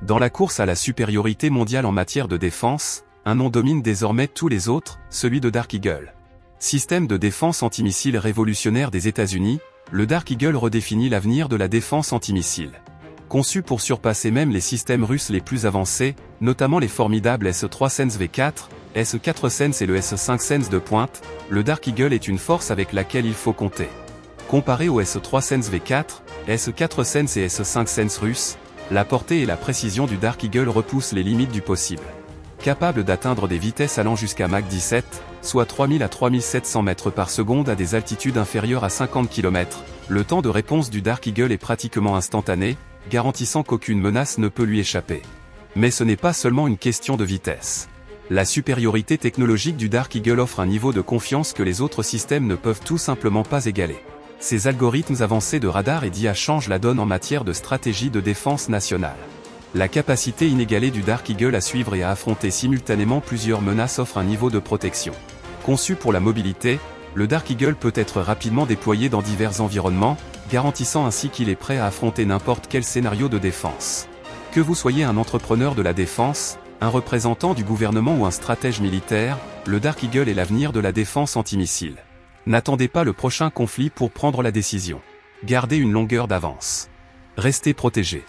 Dans la course à la supériorité mondiale en matière de défense, un nom domine désormais tous les autres, celui de Dark Eagle. Système de défense antimissile révolutionnaire des États-Unis, le Dark Eagle redéfinit l'avenir de la défense antimissile. Conçu pour surpasser même les systèmes russes les plus avancés, notamment les formidables S-3 Sense V4, S-4 Sense et le S-5 Sense de pointe, le Dark Eagle est une force avec laquelle il faut compter. Comparé au S-3 Sense V4, S-4 Sense et S-5 Sense russes, la portée et la précision du Dark Eagle repoussent les limites du possible. Capable d'atteindre des vitesses allant jusqu'à Mach 17, soit 3000 à 3700 mètres par seconde à des altitudes inférieures à 50 km, le temps de réponse du Dark Eagle est pratiquement instantané, garantissant qu'aucune menace ne peut lui échapper. Mais ce n'est pas seulement une question de vitesse. La supériorité technologique du Dark Eagle offre un niveau de confiance que les autres systèmes ne peuvent tout simplement pas égaler. Ces algorithmes avancés de radar et d'IA changent la donne en matière de stratégie de défense nationale. La capacité inégalée du Dark Eagle à suivre et à affronter simultanément plusieurs menaces offre un niveau de protection. Conçu pour la mobilité, le Dark Eagle peut être rapidement déployé dans divers environnements, garantissant ainsi qu'il est prêt à affronter n'importe quel scénario de défense. Que vous soyez un entrepreneur de la défense, un représentant du gouvernement ou un stratège militaire, le Dark Eagle est l'avenir de la défense antimissile. N'attendez pas le prochain conflit pour prendre la décision. Gardez une longueur d'avance. Restez protégés.